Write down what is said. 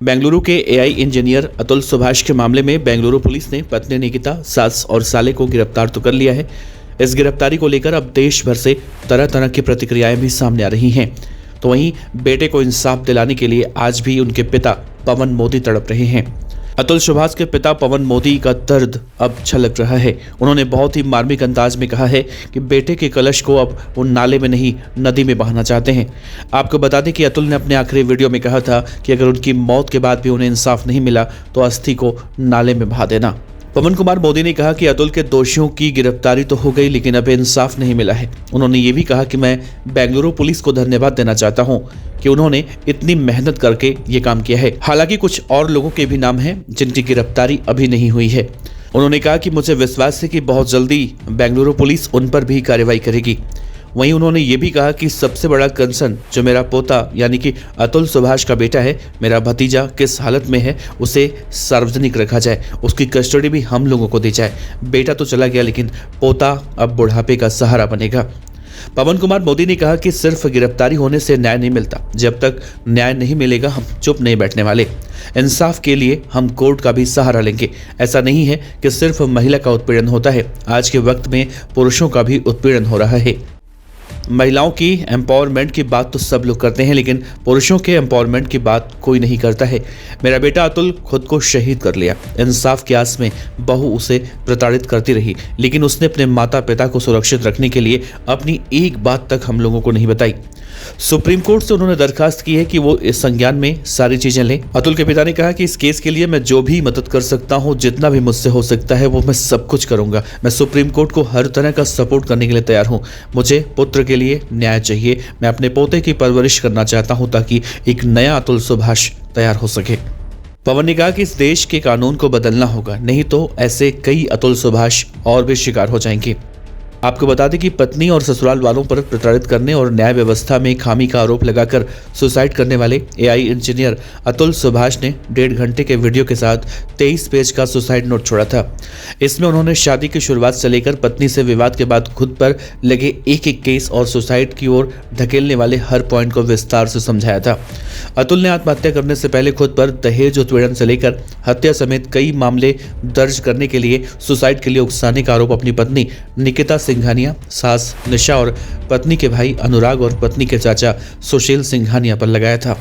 बेंगलुरु के AI engineer Atul Subhash के मामले में बेंगलुरु पुलिस ने पत्नी निकिता, सास और साले को गिरफ्तार तो कर लिया है। इस गिरफ्तारी को लेकर अब देश भर से तरह तरह की प्रतिक्रियाएं भी सामने आ रही हैं। तो वहीं बेटे को इंसाफ दिलाने के लिए आज भी उनके पिता पवन मोदी तड़प रहे हैं। अतुल सुभाष के पिता पवन मोदी का दर्द अब छलक रहा है। उन्होंने बहुत ही मार्मिक अंदाज में कहा है कि बेटे के कलश को अब वो नाले में नहीं, नदी में बहाना चाहते हैं। आपको बता दें कि अतुल ने अपने आखिरी वीडियो में कहा था कि अगर उनकी मौत के बाद भी उन्हें इंसाफ नहीं मिला तो अस्थि को नाले में बहा देना। पवन कुमार मोदी ने कहा कि अतुल के दोषियों की गिरफ्तारी तो हो गई, लेकिन अब इंसाफ नहीं मिला है। उन्होंने ये भी कहा कि मैं बेंगलुरु पुलिस को धन्यवाद देना चाहता हूं कि उन्होंने इतनी मेहनत करके ये काम किया है। हालांकि कुछ और लोगों के भी नाम हैं जिनकी गिरफ्तारी अभी नहीं हुई है। उन्होंने कहा कि मुझे विश्वास है कि बहुत जल्दी बेंगलुरु पुलिस उन पर भी कार्रवाई करेगी। वहीं उन्होंने ये भी कहा कि सबसे बड़ा कंसर्न जो मेरा पोता यानी कि अतुल सुभाष का बेटा है, मेरा भतीजा किस हालत में है, उसे सार्वजनिक रखा जाए, उसकी कस्टडी भी हम लोगों को दी जाए। बेटा तो चला गया, लेकिन पोता अब बुढ़ापे का सहारा बनेगा। पवन कुमार मोदी ने कहा कि सिर्फ गिरफ्तारी होने से न्याय नहीं मिलता। जब तक न्याय नहीं मिलेगा हम चुप नहीं बैठने वाले। इंसाफ के लिए हम कोर्ट का भी सहारा लेंगे। ऐसा नहीं है कि सिर्फ महिला का उत्पीड़न होता है, आज के वक्त में पुरुषों का भी उत्पीड़न हो रहा है। महिलाओं की एम्पावरमेंट की बात तो सब लोग करते हैं, लेकिन पुरुषों के एम्पावरमेंट की बात कोई नहीं करता है। मेरा बेटा अतुल खुद को शहीद कर लिया। इंसाफ की आस में बहू उसे प्रताड़ित करती रही, लेकिन उसने अपने माता पिता को सुरक्षित रखने के लिए अपनी एक बात तक हम लोगों को नहीं बताई। सुप्रीम कोर्ट से उन्होंने दरखास्त की है कि वो इस संज्ञान में सारी चीजें लें। अतुल के पिता ने कहा कि इस केस के लिए मैं जो भी मदद कर सकता हूं, जितना भी मुझसे हो सकता है, वो मैं सब कुछ करूंगा। मैं सुप्रीम कोर्ट को हर तरह का सपोर्ट करने के लिए तैयार हूं। मुझे पुत्र के लिए न्याय चाहिए। मैं अपने पोते की परवरिश करना चाहता हूं ताकि एक नया अतुल सुभाष तैयार हो सके। पवन ने कहा कि इस देश के कानून को बदलना होगा, नहीं तो ऐसे कई अतुल सुभाष और भी शिकार हो जाएंगे। आपको बता दें कि पत्नी और ससुराल वालों पर प्रताड़ित करने और न्याय व्यवस्था में खामी का आरोप लगाकर सुसाइड करने वाले एआई इंजीनियर अतुल सुभाष ने 1.5 घंटे के वीडियो के साथ 23 पेज का सुसाइड नोट छोड़ा था। इसमें उन्होंने शादी की शुरुआत से लेकर पत्नी से विवाद के बाद खुद पर लगे एक एक केस और सुसाइड की ओर धकेलने वाले हर पॉइंट को विस्तार से समझाया था। अतुल ने आत्महत्या करने से पहले खुद पर दहेज उत्पीड़न से लेकर हत्या समेत कई मामले दर्ज करने के लिए सुसाइड के लिए उकसाने का आरोप अपनी पत्नी निकिता सिंघानिया, सास निशा और पत्नी के भाई अनुराग और पत्नी के चाचा सुशील सिंघानिया पर लगाया था।